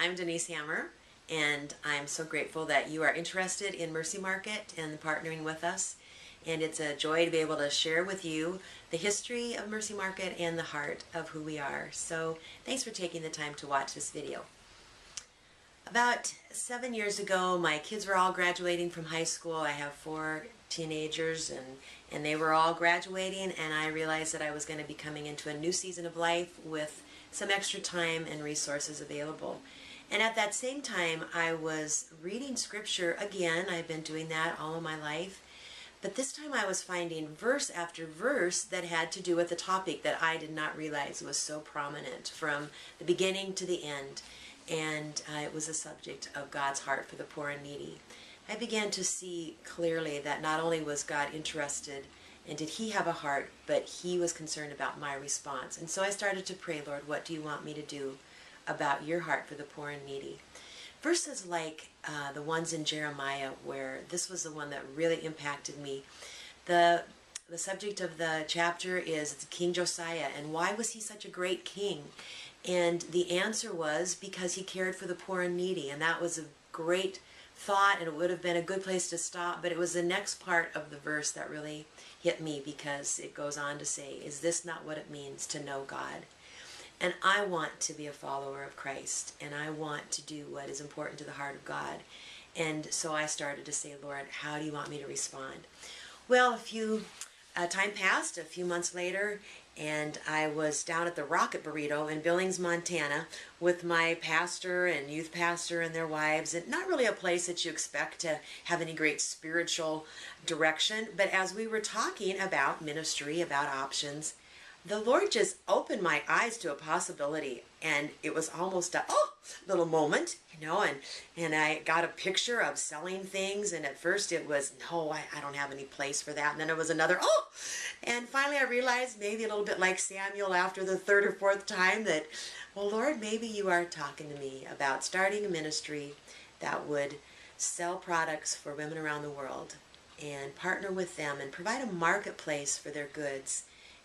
I'm Denise Hammer, and I'm so grateful that you are interested in Mercy Market and partnering with us. And it's a joy to be able to share with you the history of Mercy Market and the heart of who we are. So thanks for taking the time to watch this video. About 7 years ago, my kids were all graduating from high school. I have 4 teenagers, and they were all graduating, and I realized that I was going to be coming into a new season of life with some extra time and resources available. And at that same time, I was reading scripture again. I've been doing that all of my life. But this time I was finding verse after verse that had to do with the topic that I did not realize was so prominent from the beginning to the end. And it was a subject of God's heart for the poor and needy. I began to see clearly that not only was God interested and did He have a heart, but He was concerned about my response. And so I started to pray, Lord, what do you want me to do about your heart for the poor and needy? Verses like the ones in Jeremiah, where this was the one that really impacted me. The subject of the chapter is King Josiah, and why was he such a great king? And the answer was because he cared for the poor and needy, and that was a great thought, and it would have been a good place to stop, but it was the next part of the verse that really hit me, because it goes on to say, is this not what it means to know God? And I want to be a follower of Christ, and I want to do what is important to the heart of God. And so I started to say, Lord, how do you want me to respond? Well, time passed, a few months later, and I was down at the Rocket Burrito in Billings, Montana, with my pastor and youth pastor and their wives, and not really a place that you expect to have any great spiritual direction, but as we were talking about ministry, about options, the Lord just opened my eyes to a possibility, and it was almost a little moment, and I got a picture of selling things, and at first it was, no, I don't have any place for that, and then it was another, and finally I realized, maybe a little bit like Samuel after the 3rd or 4th time, that, well, Lord, maybe you are talking to me about starting a ministry that would sell products for women around the world and partner with them and provide a marketplace for their goods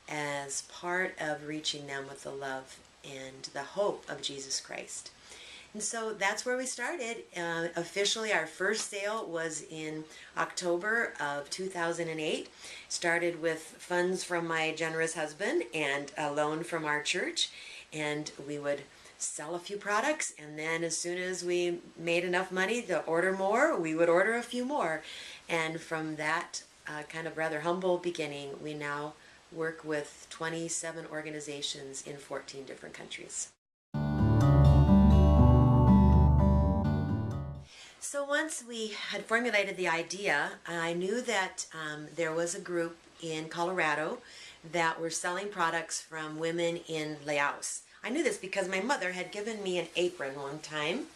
as part of reaching them with the love and the hope of Jesus Christ. And so that's where we started. Officially, our first sale was in October of 2008. Started with funds from my generous husband and a loan from our church. And we would sell a few products, and then as soon as we made enough money to order more, we would order a few more. And from that kind of rather humble beginning, we now work with 27 organizations in 14 different countries. So once we had formulated the idea, I knew that there was a group in Colorado that were selling products from women in Laos. I knew this because my mother had given me an apron one time,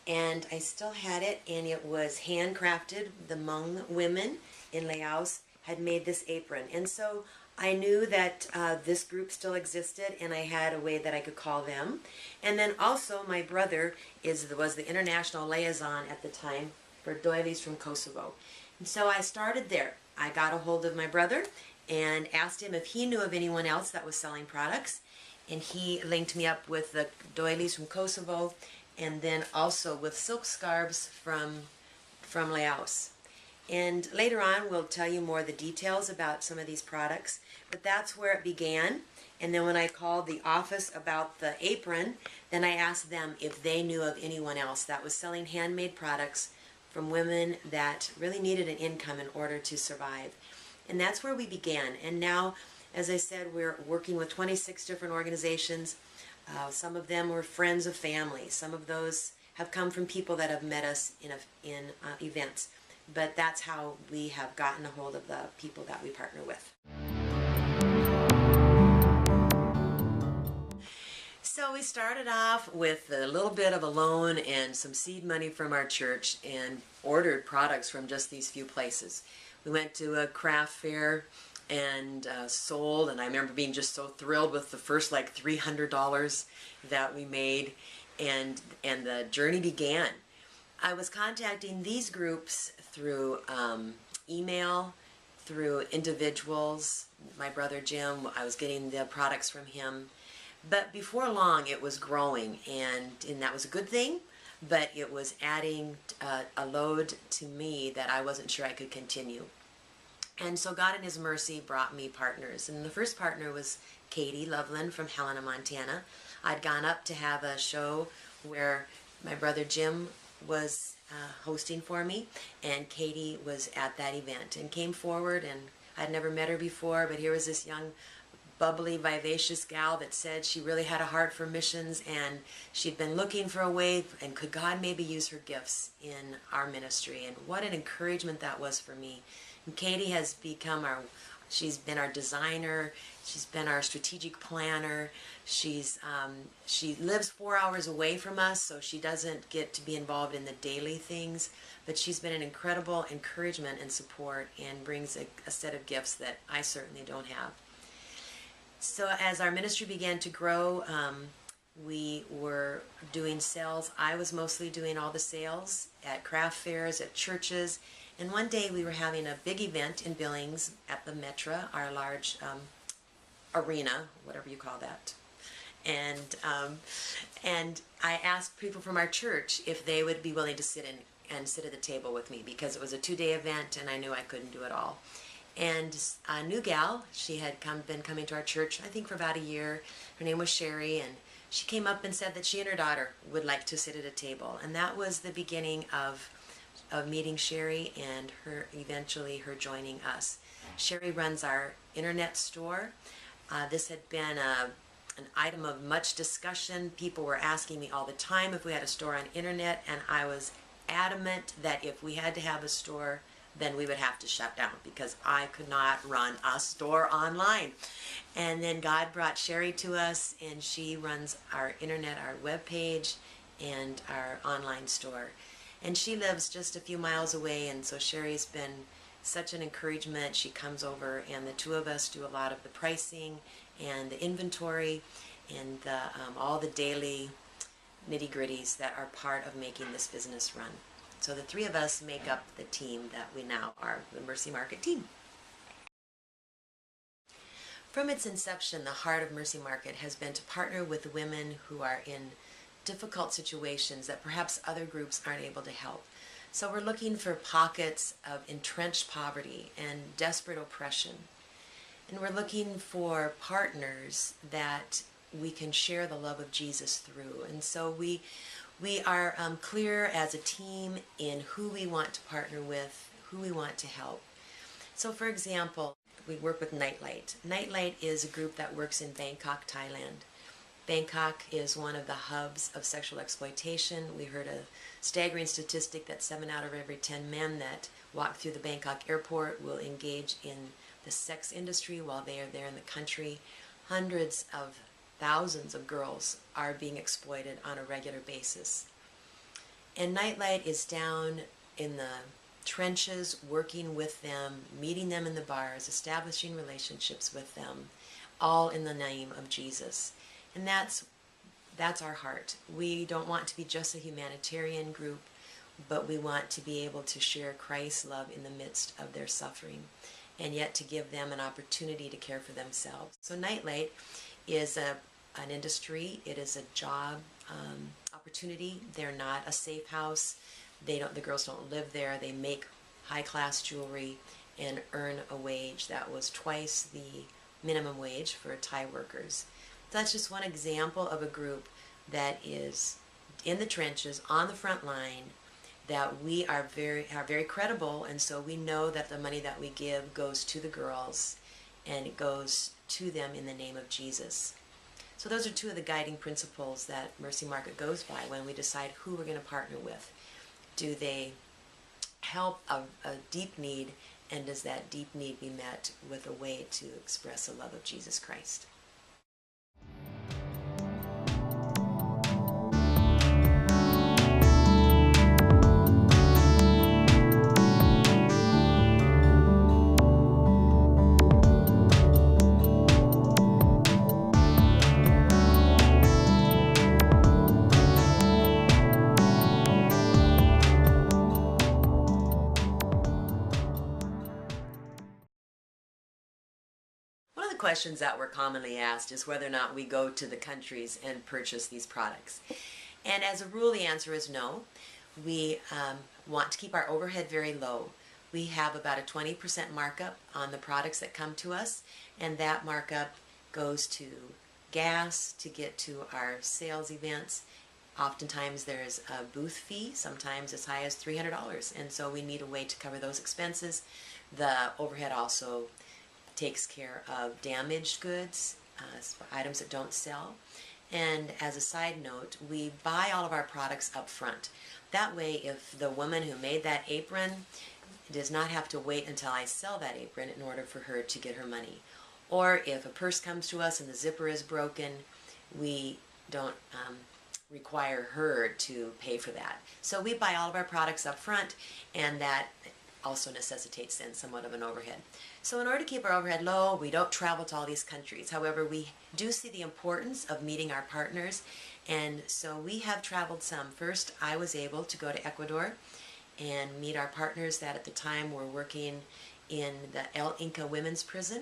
and I still had it, and it was handcrafted. The Hmong women in Laos had made this apron, and so I knew that this group still existed, and I had a way that I could call them. And then also my brother was the international liaison at the time for doilies from Kosovo. And so I started there. I got a hold of my brother and asked him if he knew of anyone else that was selling products. And he linked me up with the doilies from Kosovo, and then also with silk scarves from Laos. And later on, we'll tell you more of the details about some of these products, but that's where it began. And then when I called the office about the apron, then I asked them if they knew of anyone else that was selling handmade products from women that really needed an income in order to survive. And that's where we began. And now, as I said, we're working with 26 different organizations. Some of them were friends of family. Some of those have come from people that have met us in events. But that's how we have gotten a hold of the people that we partner with. So we started off with a little bit of a loan and some seed money from our church and ordered products from just these few places. We went to a craft fair and sold, and I remember being just so thrilled with the first like $300 that we made, and the journey began. I was contacting these groups through email, through individuals. My brother Jim, I was getting the products from him. But before long, it was growing, and that was a good thing. but it was adding a load to me that I wasn't sure I could continue. And so God in His mercy brought me partners. And the first partner was Katie Loveland from Helena, Montana. I'd gone up to have a show where my brother Jim was hosting for me, and Katie was at that event and came forward, and I'd never met her before, but here was this young bubbly, vivacious gal that said she really had a heart for missions, and she'd been looking for a way, and could God maybe use her gifts in our ministry. And what an encouragement that was for me. And Katie has become she's been our designer, she's been our strategic planner, she lives 4 hours away from us, so she doesn't get to be involved in the daily things, but she's been an incredible encouragement and support, and brings a set of gifts that I certainly don't have. So as our ministry began to grow, we were doing sales. I was mostly doing all the sales at craft fairs, at churches, and one day we were having a big event in Billings at the Metra, our large arena, whatever you call that. And I asked people from our church if they would be willing to sit at the table with me, because it was a 2-day event and I knew I couldn't do it all. And a new gal, she had been coming to our church, I think for about a year. Her name was Sherry, and she came up and said that she and her daughter would like to sit at a table. And that was the beginning of meeting Sherry, and eventually her joining us. Sherry runs our internet store. This had been an item of much discussion. People were asking me all the time if we had a store on internet, and I was adamant that if we had to have a store, then we would have to shut down, because I could not run a store online. And then God brought Sherry to us, and she runs our internet, our web page, and our online store. And she lives just a few miles away, and so Sherry's been such an encouragement. She comes over, and the two of us do a lot of the pricing and the inventory and all the daily nitty-gritties that are part of making this business run. So the three of us make up the team that we now are, the Mercy Market team. From its inception, the heart of Mercy Market has been to partner with women who are in difficult situations that perhaps other groups aren't able to help. So we're looking for pockets of entrenched poverty and desperate oppression. And we're looking for partners that we can share the love of Jesus through. And so we are clear as a team in who we want to partner with, who we want to help. So for example, we work with Nightlight. Nightlight is a group that works in Bangkok, Thailand. Bangkok is one of the hubs of sexual exploitation. We heard a staggering statistic that 7 out of every 10 men that walk through the Bangkok airport will engage in the sex industry while they are there in the country. Hundreds of thousands of girls are being exploited on a regular basis. And Nightlight is down in the trenches, working with them, meeting them in the bars, establishing relationships with them, all in the name of Jesus. And that's our heart. We don't want to be just a humanitarian group, but we want to be able to share Christ's love in the midst of their suffering, and yet to give them an opportunity to care for themselves. So Nightlight is an industry. It is a job opportunity. They're not a safe house. The girls don't live there. They make high-class jewelry and earn a wage that was twice the minimum wage for Thai workers. That's just one example of a group that is in the trenches, on the front line, that we are very credible, and so we know that the money that we give goes to the girls, and it goes to them in the name of Jesus. So those are two of the guiding principles that Mercy Market goes by when we decide who we're going to partner with. Do they help a deep need, and does that deep need be met with a way to express the love of Jesus Christ? One of the questions that we're commonly asked is whether or not we go to the countries and purchase these products. And as a rule, the answer is no. We want to keep our overhead very low. We have about a 20% markup on the products that come to us, and that markup goes to gas to get to our sales events. Oftentimes there's a booth fee, sometimes as high as $300, and so we need a way to cover those expenses. The overhead also takes care of damaged goods, items that don't sell. And as a side note, we buy all of our products up front. That way, if the woman who made that apron does not have to wait until I sell that apron in order for her to get her money. Or if a purse comes to us and the zipper is broken, we don't require her to pay for that. So we buy all of our products up front, and that also necessitates then somewhat of an overhead. So in order to keep our overhead low, we don't travel to all these countries. However, we do see the importance of meeting our partners, and so we have traveled some. First, I was able to go to Ecuador and meet our partners that at the time were working in the El Inca Women's Prison,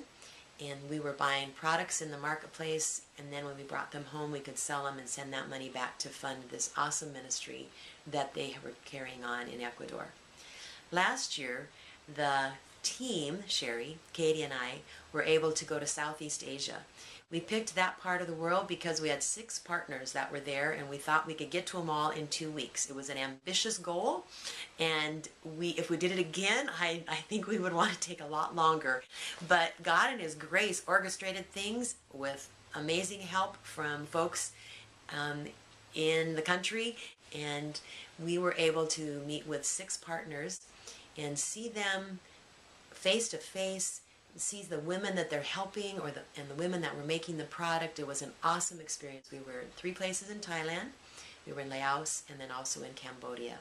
and we were buying products in the marketplace, and then when we brought them home, we could sell them and send that money back to fund this awesome ministry that they were carrying on in Ecuador. Last year, the team, Sherry, Katie, and I, were able to go to Southeast Asia. We picked that part of the world because we had 6 partners that were there, and we thought we could get to them all in 2 weeks. It was an ambitious goal, and if we did it again, I think we would want to take a lot longer. But God in His grace orchestrated things with amazing help from folks in the country, and we were able to meet with 6 partners and see them face to face, see the women that they're helping and the women that were making the product. It was an awesome experience. We were in 3 places in Thailand, we were in Laos, and then also in Cambodia.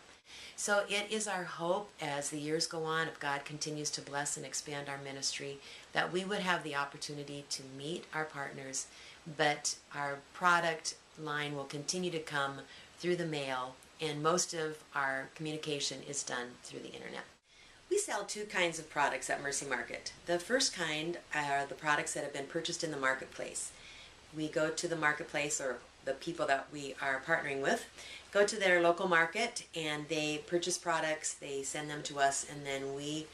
So it is our hope as the years go on, if God continues to bless and expand our ministry, that we would have the opportunity to meet our partners, but our product line will continue to come through the mail, and most of our communication is done through the internet. We sell 2 kinds of products at Mercy Market. The first kind are the products that have been purchased in the marketplace. We go to the marketplace, or the people that we are partnering with, go to their local market and they purchase products, they send them to us, and then we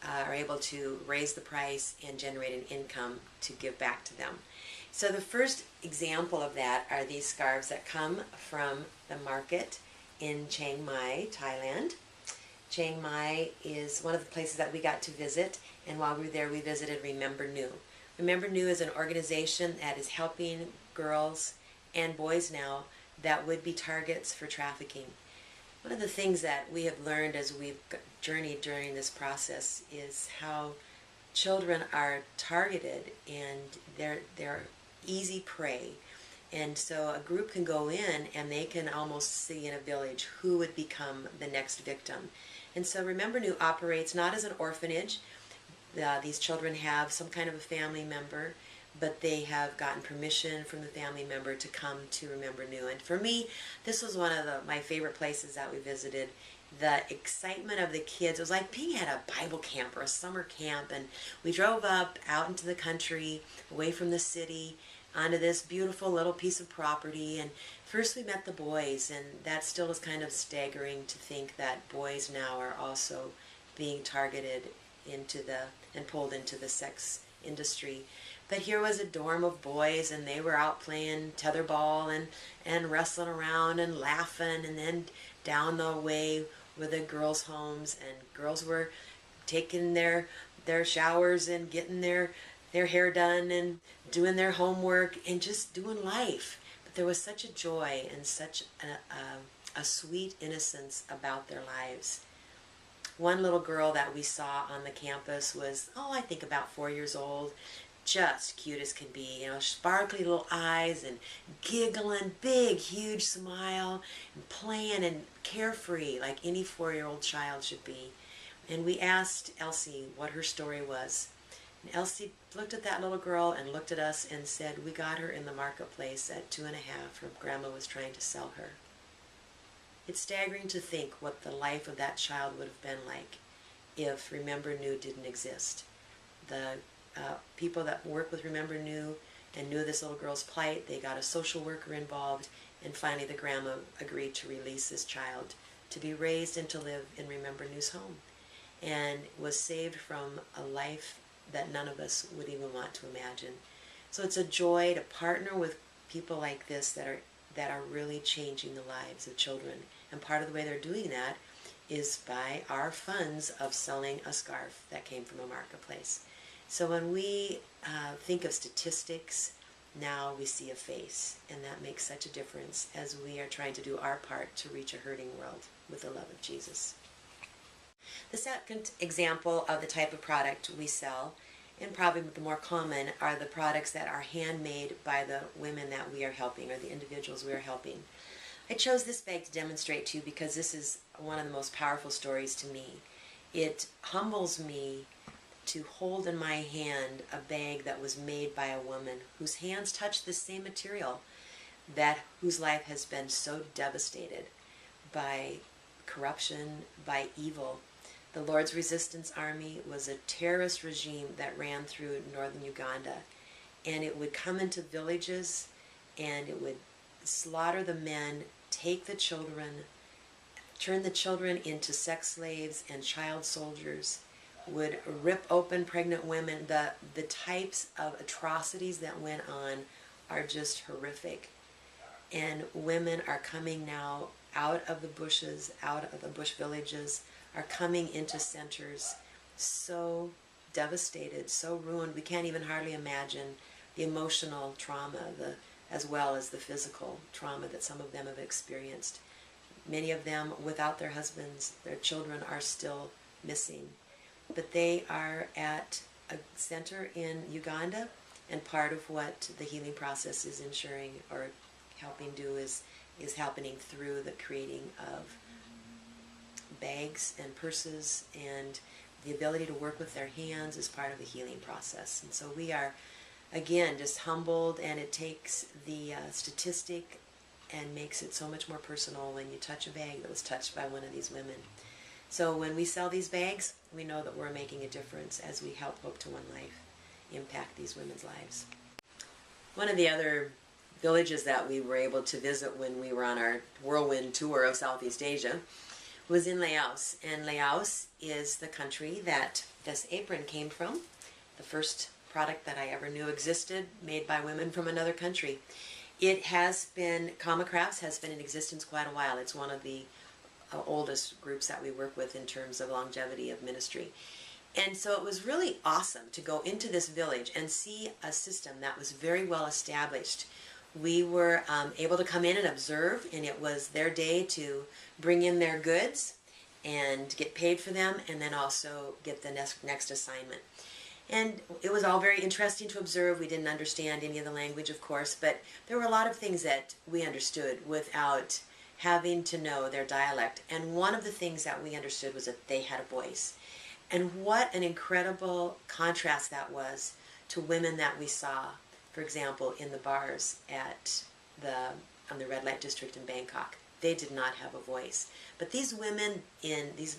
are able to raise the price and generate an income to give back to them. So the first example of that are these scarves that come from the market in Chiang Mai, Thailand. Chiang Mai is one of the places that we got to visit, and while we were there we visited Remember New. Remember New is an organization that is helping girls and boys now that would be targets for trafficking. One of the things that we have learned as we've journeyed during this process is how children are targeted and they're easy prey. And so a group can go in and they can almost see in a village who would become the next victim. And so Remember New operates not as an orphanage. These children have some kind of a family member, but they have gotten permission from the family member to come to Remember New. And for me, this was one of my favorite places that we visited. The excitement of the kids, it was like being at a Bible camp or a summer camp, and we drove up out into the country, away from the city, onto this beautiful little piece of property. And first we met the boys, and that still is kind of staggering to think that boys now are also being targeted and pulled into the sex industry. But here was a dorm of boys, and they were out playing tetherball and wrestling around and laughing, and then down the way were the girls' homes, and girls were taking their showers and getting their hair done and doing their homework and just doing life. But there was such a joy and such a sweet innocence about their lives. One little girl that we saw on the campus was, I think about 4 years old, just cute as can be, sparkly little eyes and giggling, big, huge smile, and playing and carefree like any 4-year-old child should be. And we asked Elsie what her story was. And Elsie looked at that little girl and looked at us and said, "We got her in the marketplace at 2.5. Her grandma was trying to sell her." It's staggering to think what the life of that child would have been like if Remember New didn't exist. The people that work with Remember New and knew this little girl's plight. They got a social worker involved, and finally the grandma agreed to release this child to be raised and to live in Remember News Home, and was saved from a life that none of us would even want to imagine. So it's a joy to partner with people like this that are really changing the lives of children. And part of the way they're doing that is by our funds of selling a scarf that came from a marketplace. So when we think of statistics, now we see a face, and that makes such a difference as we are trying to do our part to reach a hurting world with the love of Jesus. The second example of the type of product we sell, and probably the more common, are the products that are handmade by the women that we are helping, or the individuals we are helping. I chose this bag to demonstrate to you because this is one of the most powerful stories to me. It humbles me to hold in my hand a bag that was made by a woman whose hands touch the same material, whose life has been so devastated by corruption, by evil. The Lord's Resistance Army was a terrorist regime that ran through northern Uganda, and it would come into villages and it would slaughter the men, take the children, turn the children into sex slaves and child soldiers, would rip open pregnant women. The types of atrocities that went on are just horrific. And women are coming now out of the bushes, out of the bush villages, are coming into centers so devastated, so ruined, we can't even hardly imagine the emotional trauma, as well as the physical trauma that some of them have experienced. Many of them without their husbands, their children are still missing. But they are at a center in Uganda, and part of what the healing process is ensuring or helping do is happening through the creating of bags and purses, and the ability to work with their hands is part of the healing process. And so we are, again, just humbled, and it takes the statistic and makes it so much more personal when you touch a bag that was touched by one of these women. So when we sell these bags, we know that we're making a difference as we help Hope to One Life impact these women's lives. One of the other villages that we were able to visit when we were on our whirlwind tour of Southeast Asia was in Laos. And Laos is the country that this apron came from, the first product that I ever knew existed, made by women from another country. It has been, Kama Crafts has been in existence quite a while. It's one of the oldest groups that we work with in terms of longevity of ministry. And so it was really awesome to go into this village and see a system that was very well established. We were able to come in and observe, and it was their day to bring in their goods and get paid for them, and then also get the next assignment. And it was all very interesting to observe. We didn't understand any of the language, of course, but there were a lot of things that we understood without having to know their dialect. And one of the things that we understood was that they had a voice. And what an incredible contrast that was to women that we saw, for example, in the bars on the red light district in Bangkok. They did not have a voice. But these women, these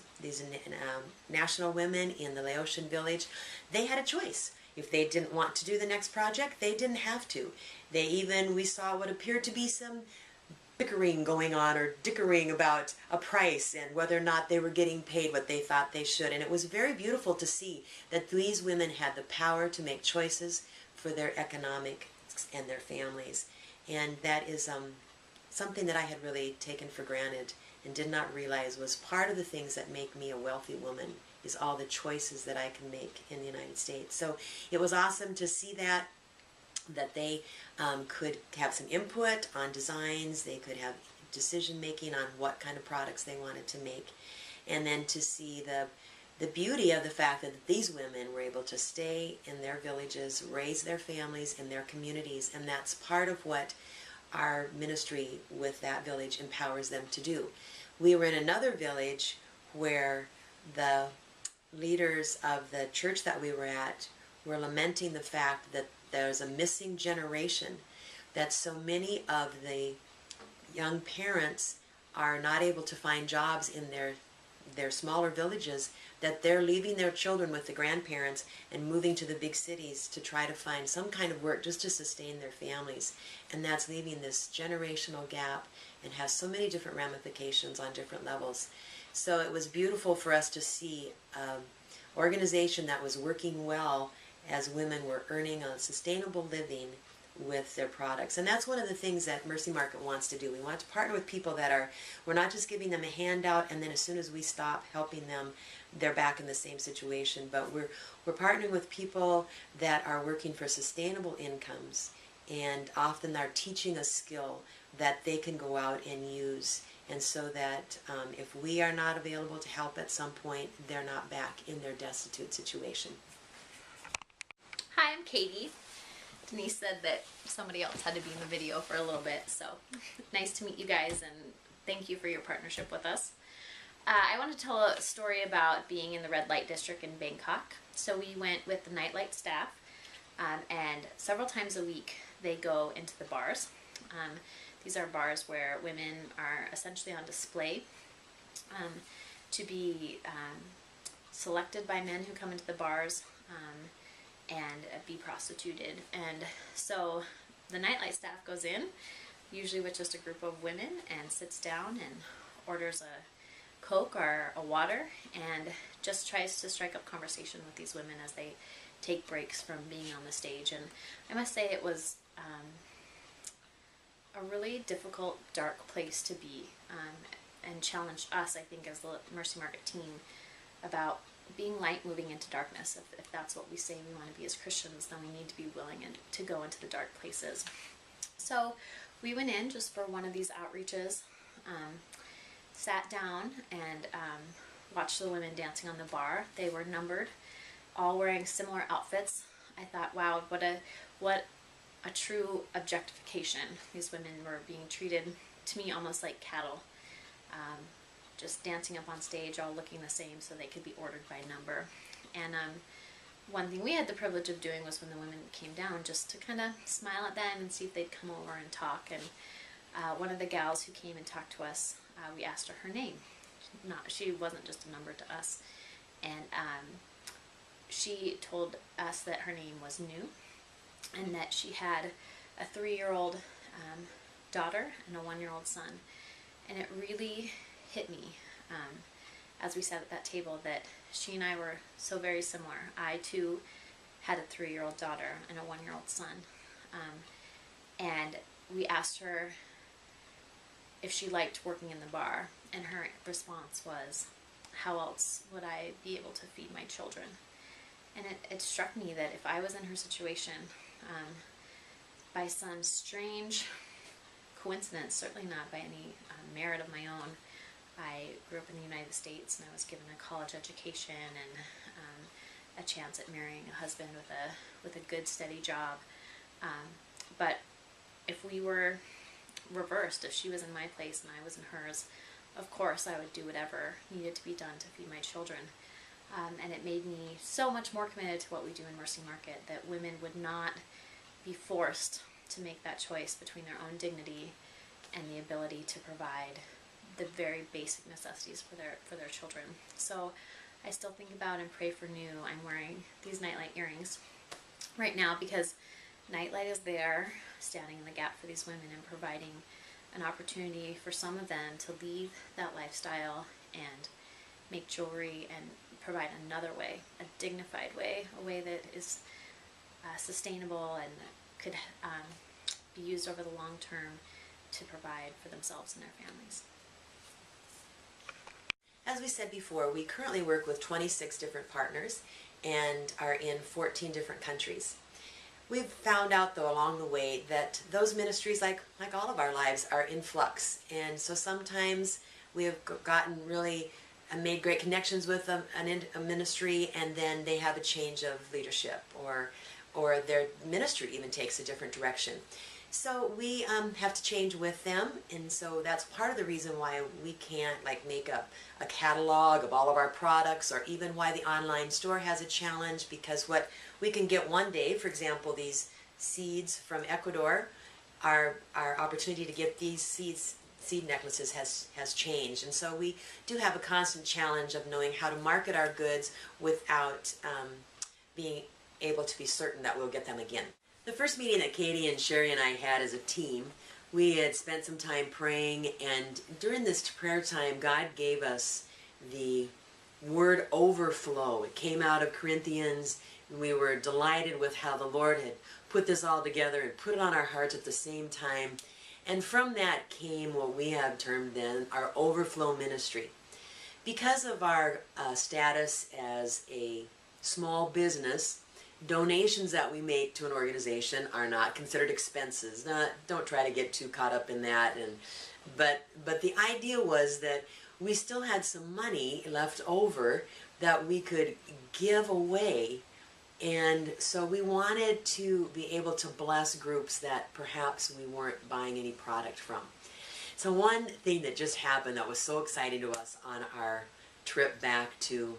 national women in the Laotian village, they had a choice. If they didn't want to do the next project, they didn't have to. We saw what appeared to be some bickering going on, or dickering about a price and whether or not they were getting paid what they thought they should. And it was very beautiful to see that these women had the power to make choices for their economic and their families. And that is something that I had really taken for granted and did not realize was part of the things that make me a wealthy woman, is all the choices that I can make in the United States. So it was awesome to see that they could have some input on designs, they could have decision making on what kind of products they wanted to make, and then to see the beauty of the fact that these women were able to stay in their villages, raise their families in their communities, and that's part of what our ministry with that village empowers them to do. We were in another village where the leaders of the church that we were at were lamenting the fact that there's a missing generation, that so many of the young parents are not able to find jobs in their their smaller villages, that they're leaving their children with the grandparents and moving to the big cities to try to find some kind of work just to sustain their families. And that's leaving this generational gap and has so many different ramifications on different levels. So it was beautiful for us to see an organization that was working well as women were earning a sustainable living with their products. And that's one of the things that Mercy Market wants to do. We want to partner with people that are, we're not just giving them a handout and then as soon as we stop helping them, they're back in the same situation. But we're partnering with people that are working for sustainable incomes and often are teaching a skill that they can go out and use. And so that if we are not available to help at some point, they're not back in their destitute situation. Hi, I'm Katie. Denise said that somebody else had to be in the video for a little bit, so nice to meet you guys and thank you for your partnership with us. I want to tell a story about being in the red light district in Bangkok. So we went with the nightlight staff and several times a week they go into the bars. These are bars where women are essentially on display to be selected by men who come into the bars and be prostituted. And so the nightlight staff goes in, usually with just a group of women, and sits down and orders a Coke or a water and just tries to strike up conversation with these women as they take breaks from being on the stage. And I must say it was a really difficult, dark place to be, and challenged us, I think, as the Mercy Market team about being light moving into darkness. If that's what we say we want to be as Christians, then we need to be willing to go into the dark places. So we went in just for one of these outreaches, sat down and watched the women dancing on the bar. They were numbered, all wearing similar outfits. I thought, wow, what a true objectification. These women were being treated, to me, almost like cattle. Just dancing up on stage, all looking the same so they could be ordered by number. And one thing we had the privilege of doing was when the women came down, just to kind of smile at them and see if they'd come over and talk. And one of the gals who came and talked to us, we asked her name. She wasn't just a number to us. And she told us that her name was New and that she had a 3-year-old daughter and a 1-year-old son. And it really hit me as we sat at that table that she and I were so very similar. I too had a 3-year-old daughter and a 1-year-old son, and we asked her if she liked working in the bar, and her response was, how else would I be able to feed my children? And it struck me that if I was in her situation, by some strange coincidence, certainly not by any merit of my own, I grew up in the United States and I was given a college education and a chance at marrying a husband with a good steady job. But if we were reversed, if she was in my place and I was in hers, of course I would do whatever needed to be done to feed my children. And it made me so much more committed to what we do in Mercy Market, that women would not be forced to make that choice between their own dignity and the ability to provide the very basic necessities for their children. So I still think about and pray for New. I'm wearing these nightlight earrings right now because nightlight is there, standing in the gap for these women and providing an opportunity for some of them to leave that lifestyle and make jewelry and provide another way, a dignified way, a way that is sustainable and could be used over the long term to provide for themselves and their families. As we said before, we currently work with 26 different partners and are in 14 different countries. We've found out, though, along the way that those ministries, like all of our lives, are in flux. And so sometimes we have gotten really made great connections with a ministry, and then they have a change of leadership, or their ministry even takes a different direction. So we have to change with them, and so that's part of the reason why we can't make a catalog of all of our products, or even why the online store has a challenge, because what we can get one day, for example, these seeds from Ecuador, our opportunity to get these seeds seed necklaces has changed, and so we do have a constant challenge of knowing how to market our goods without being able to be certain that we'll get them again. The first meeting that Katie and Sherry and I had as a team, we had spent some time praying, and during this prayer time, God gave us the word overflow. It came out of Corinthians, and we were delighted with how the Lord had put this all together and put it on our hearts at the same time. And from that came what we have termed then our overflow ministry. Because of our status as a small business, donations that we make to an organization are not considered expenses. Don't try to get too caught up in that. But the idea was that we still had some money left over that we could give away. And so we wanted to be able to bless groups that perhaps we weren't buying any product from. So one thing that just happened that was so exciting to us on our trip to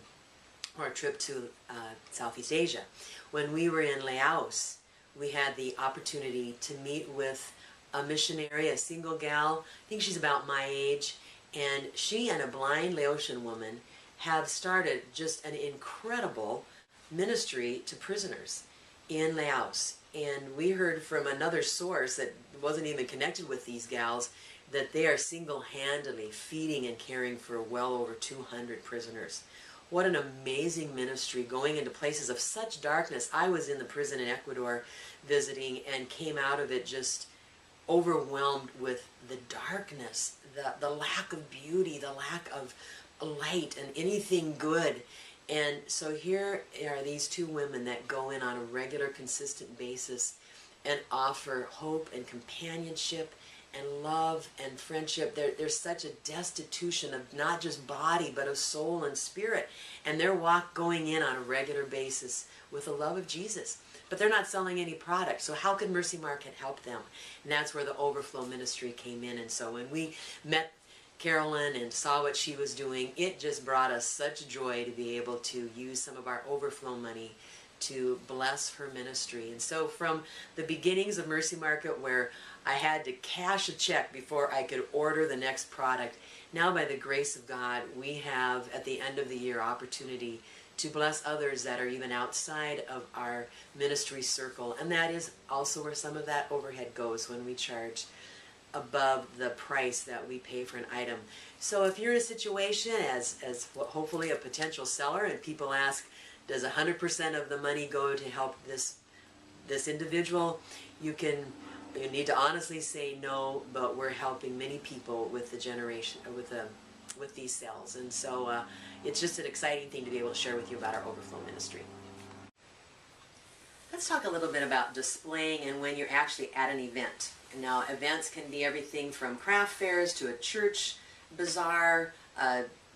Southeast Asia, when we were in Laos, we had the opportunity to meet with a missionary, a single gal. I think she's about my age, and she and a blind Laotian woman have started just an incredible ministry to prisoners in Laos. And we heard from another source that wasn't even connected with these gals that they are single-handedly feeding and caring for well over 200 prisoners. What an amazing ministry, going into places of such darkness. I was in the prison in Ecuador visiting and came out of it just overwhelmed with the darkness, the lack of beauty, the lack of light and anything good. And so here are these two women that go in on a regular, consistent basis and offer hope and companionship and love and friendship. There's such a destitution of not just body, but of soul and spirit. And they're going in on a regular basis with the love of Jesus. But they're not selling any product. So how could Mercy Market help them? And that's where the Overflow Ministry came in. And so when we met Carolyn and saw what she was doing, it just brought us such joy to be able to use some of our overflow money to bless her ministry. And so from the beginnings of Mercy Market, where I had to cash a check before I could order the next product, now by the grace of God, we have at the end of the year opportunity to bless others that are even outside of our ministry circle. And that is also where some of that overhead goes when we charge above the price that we pay for an item. So if you're in a situation as hopefully a potential seller, and people ask, does 100% of the money go to help this individual? You need to honestly say no, but we're helping many people with the generation, with these sales. And so it's just an exciting thing to be able to share with you about our overflow ministry. Let's talk a little bit about displaying and when you're actually at an event. Now, events can be everything from craft fairs to a church bazaar.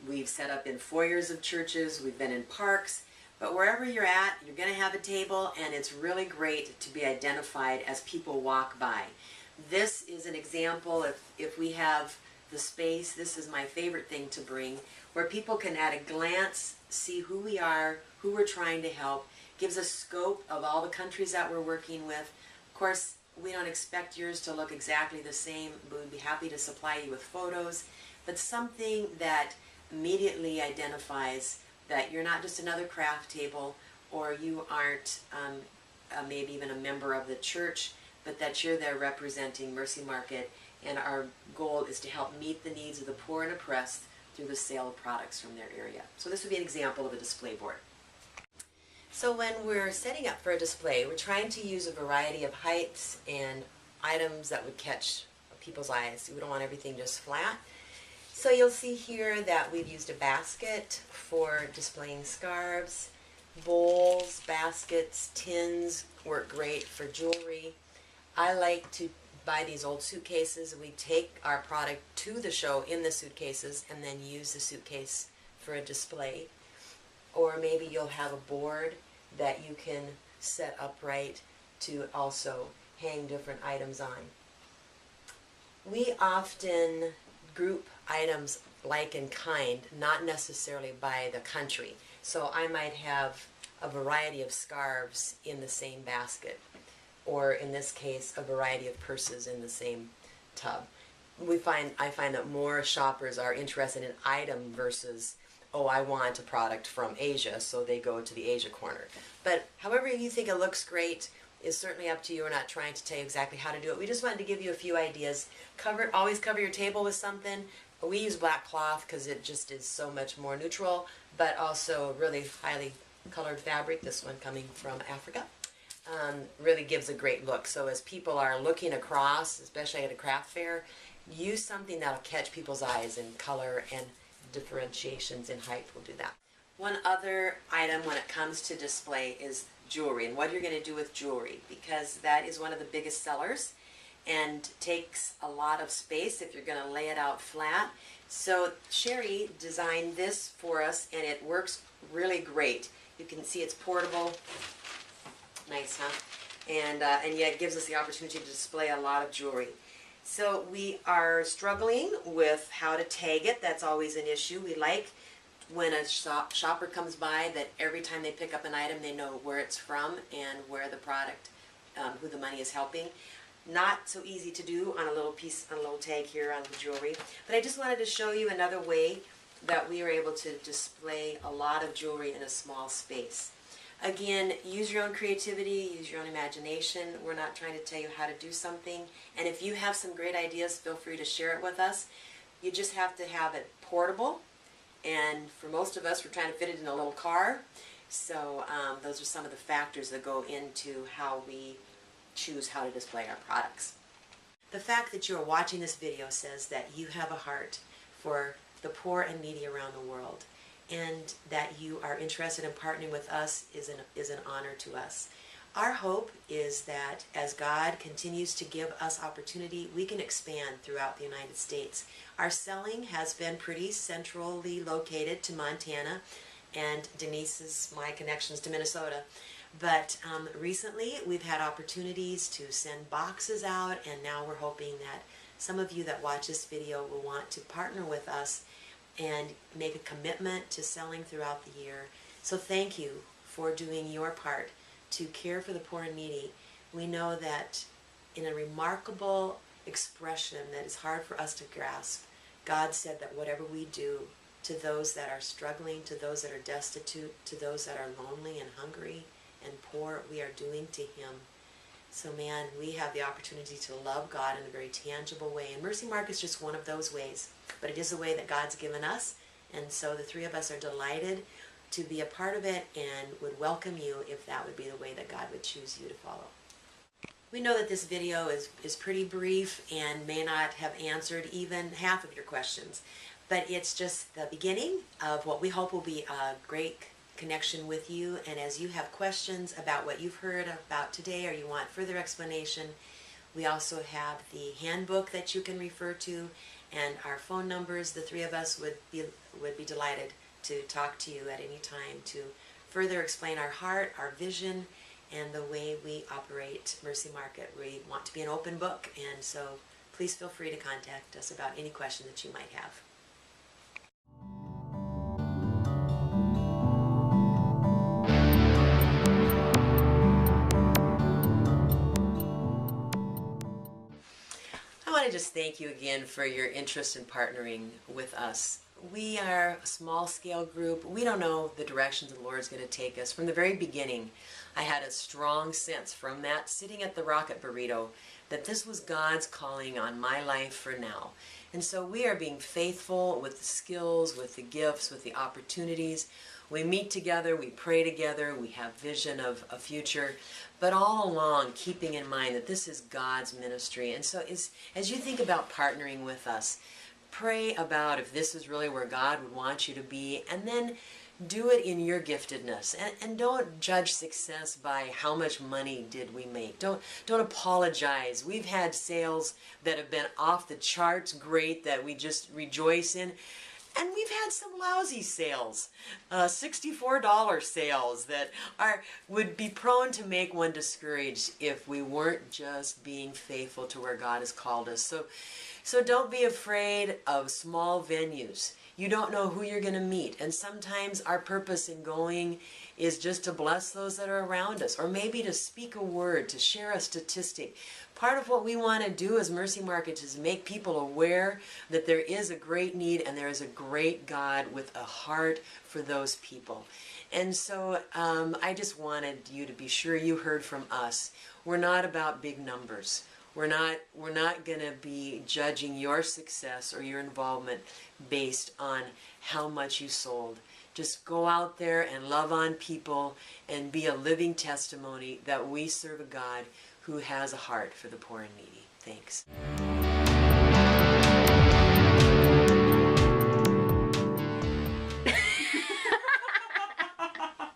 We've set up in foyers of churches. We've been in parks. But wherever you're at, you're going to have a table, and it's really great to be identified as people walk by. This is an example. If we have the space, this is my favorite thing to bring, where people can at a glance see who we are, who we're trying to help, gives a scope of all the countries that we're working with. Of course, we don't expect yours to look exactly the same. We'd be happy to supply you with photos, but something that immediately identifies that you're not just another craft table, or you aren't maybe even a member of the church, but that you're there representing Mercy Market, and our goal is to help meet the needs of the poor and oppressed through the sale of products from their area. So this would be an example of a display board. So when we're setting up for a display, we're trying to use a variety of heights and items that would catch people's eyes. We don't want everything just flat. So you'll see here that we've used a basket for displaying scarves, bowls, baskets, tins work great for jewelry. I like to buy these old suitcases. We take our product to the show in the suitcases and then use the suitcase for a display. Or maybe you'll have a board that you can set upright to also hang different items on. We often group items like in kind, not necessarily by the country. So I might have a variety of scarves in the same basket, or in this case, a variety of purses in the same tub. I find that more shoppers are interested in item versus, oh, I want a product from Asia, so they go to the Asia corner. But however you think it looks great is certainly up to you. We're not trying to tell you exactly how to do it. We just wanted to give you a few ideas. Always cover your table with something. We use black cloth because it just is so much more neutral, but also really highly colored fabric. This one coming from Africa. Really gives a great look. So as people are looking across, especially at a craft fair, use something that'll catch people's eyes in color, and differentiations in height will do that. One other item when it comes to display is jewelry, and what you're going to do with jewelry, because that is one of the biggest sellers and takes a lot of space if you're going to lay it out flat. So Sherry designed this for us, and it works really great. You can see it's portable. Nice, huh? And yet it gives us the opportunity to display a lot of jewelry. So we are struggling with how to tag it. That's always an issue. We like when a shopper comes by that every time they pick up an item they know where it's from and where the product, who the money is helping. Not so easy to do on a little tag here on the jewelry. But I just wanted to show you another way that we are able to display a lot of jewelry in a small space. Again, use your own creativity, use your own imagination. We're not trying to tell you how to do something. And if you have some great ideas, feel free to share it with us. You just have to have it portable. And for most of us, we're trying to fit it in a little car. So those are some of the factors that go into how we choose how to display our products. The fact that you are watching this video says that you have a heart for the poor and needy around the world, and that you are interested in partnering with us is an honor to us. Our hope is that as God continues to give us opportunity, we can expand throughout the United States. Our selling has been pretty centrally located to Montana, and Denise's, my connections to Minnesota. But recently we've had opportunities to send boxes out, and now we're hoping that some of you that watch this video will want to partner with us and make a commitment to selling throughout the year. So thank you for doing your part to care for the poor and needy. We know that in a remarkable expression that is hard for us to grasp, God said that whatever we do to those that are struggling, to those that are destitute, to those that are lonely and hungry and poor, we are doing to Him. So man, we have the opportunity to love God in a very tangible way. And Mercy Market is just one of those ways. But it is a way that God's given us. And so the three of us are delighted to be a part of it and would welcome you if that would be the way that God would choose you to follow. We know that this video is pretty brief and may not have answered even half of your questions. But it's just the beginning of what we hope will be a great connection with you. And as you have questions about what you've heard about today, or you want further explanation, we also have the handbook that you can refer to, and our phone numbers. The three of us would be delighted to talk to you at any time to further explain our heart, our vision, and the way we operate Mercy Market. We want to be an open book, and so please feel free to contact us about any question that you might have. I want to just thank you again for your interest in partnering with us. We are a small-scale group. We don't know the directions the Lord's going to take us. From the very beginning, I had a strong sense from that, sitting at the Rocket Burrito, that this was God's calling on my life for now. And so we are being faithful with the skills, with the gifts, with the opportunities. We meet together, we pray together, we have vision of a future, but all along keeping in mind that this is God's ministry. And so as you think about partnering with us, pray about if this is really where God would want you to be, and then do it in your giftedness. And don't judge success by how much money did we make. Don't apologize. We've had sales that have been off the charts great that we just rejoice in. And we've had some lousy sales, $64 sales that would be prone to make one discouraged if we weren't just being faithful to where God has called us. So don't be afraid of small venues. You don't know who you're going to meet. And sometimes our purpose in going is just to bless those that are around us, or maybe to speak a word, to share a statistic. Part of what we want to do as Mercy Market is make people aware that there is a great need and there is a great God with a heart for those people. And so I just wanted you to be sure you heard from us. We're not about big numbers. We're not going to be judging your success or your involvement based on how much you sold. Just go out there and love on people and be a living testimony that we serve a God who has a heart for the poor and needy. Thanks.